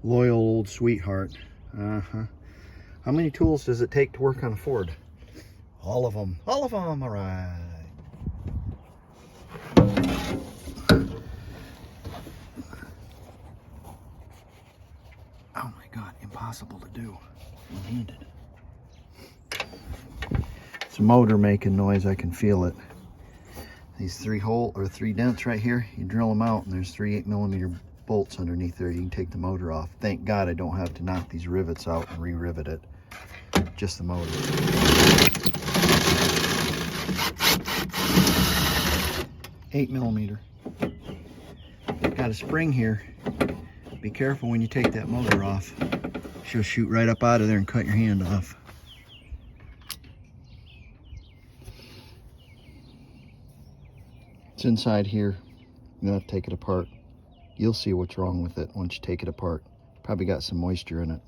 Loyal old sweetheart. How many tools does it take to work on a Ford? All of them. All of them. All right. Oh my God, impossible to do one-handed. It's a motor making noise, I can feel it. These three dents right here, you drill them out and there's 3 8mm bolts underneath there. You can take the motor off. Thank God I don't have to knock these rivets out and re-rivet it. Just the motor. 8mm. Got a spring here. Be careful when you take that motor off. She'll shoot right up out of there and cut your hand off. It's inside here. You're gonna have to take it apart. You'll see what's wrong with it once you take it apart. Probably got some moisture in it.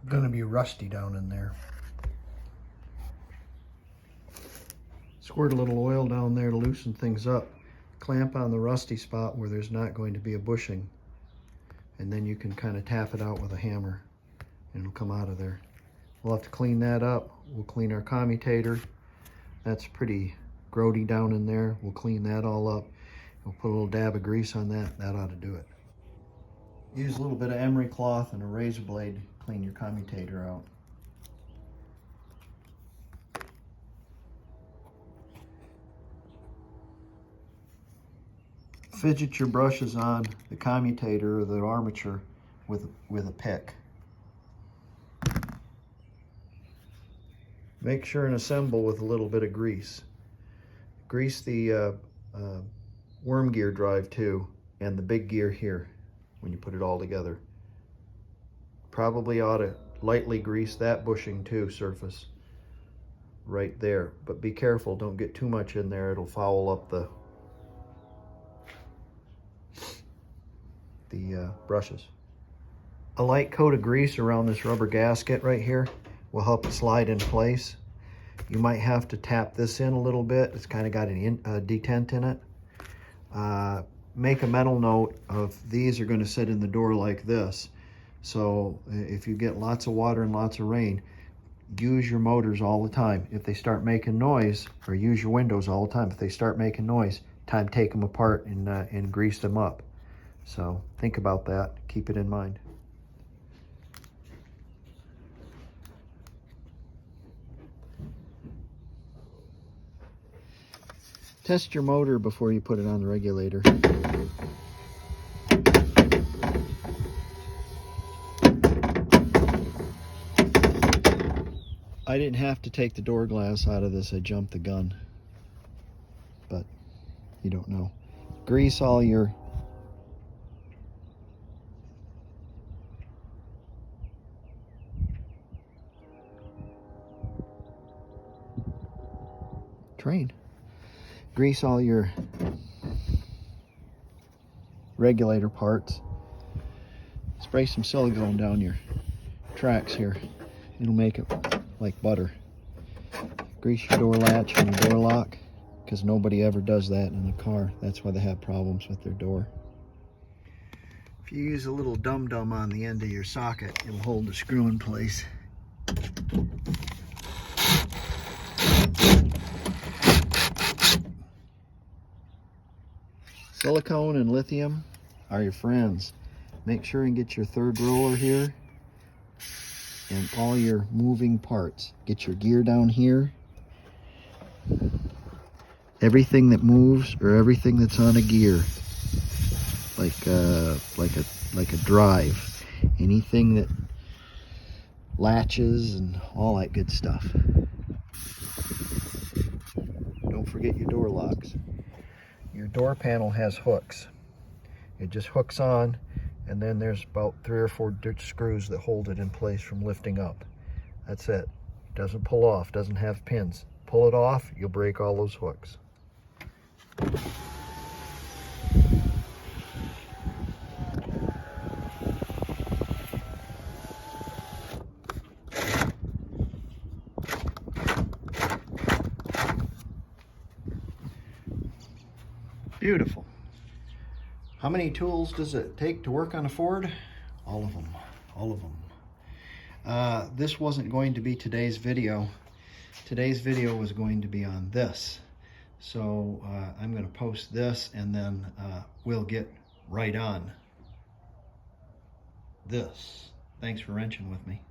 Gonna be rusty down in there. Squirt a little oil down there to loosen things up. Clamp on the rusty spot where there's not going to be a bushing, and then you can kind of tap it out with a hammer and it'll come out of there. We'll have to clean that up. We'll clean our commutator. That's pretty grody down in there. We'll clean that all up. We'll put a little dab of grease on that. That ought to do it. Use a little bit of emery cloth and a razor blade. Clean your commutator out. Fidget your brushes on the commutator or the armature with a pick. Make sure and assemble with a little bit of grease. Grease the worm gear drive too, and the big gear here when you put it all together. Probably ought to lightly grease that bushing too, surface right there, but be careful, don't get too much in there, it'll foul up the brushes. A light coat of grease around this rubber gasket right here will help it slide in place. You might have to tap this in a little bit. It's kind of got a detent in it. Make a mental note of these are going to sit in the door like this. So if you get lots of water and lots of rain, use your motors all the time. If they start making noise, or use your windows all the time. If they start making noise, time to take them apart and grease them up. So think about that. Keep it in mind. Test your motor before you put it on the regulator. I didn't have to take the door glass out of this. I jumped the gun. But you don't know. Grease all your train. Grease all your regulator parts. Spray some silicone down your tracks here. It'll make it like butter. Grease your door latch and your door lock, because nobody ever does that in a car. That's why they have problems with their door. If you use a little dum-dum on the end of your socket, it'll hold the screw in place. Silicone and lithium are your friends. Make sure and get your third roller here and all your moving parts. Get your gear down here. Everything that moves or everything that's on a gear, like a drive, anything that latches and all that good stuff. Don't forget your door locks. Your door panel has hooks. It just hooks on, and then there's about 3 or 4 screws that hold it in place from lifting up. That's it. Doesn't pull off, doesn't have pins. Pull it off, you'll break all those hooks. Beautiful. How many tools does it take to work on a Ford? All of them, all of them. This wasn't going to be today's video. Today's video was going to be on this. So I'm going to post this, and then we'll get right on this. Thanks for wrenching with me.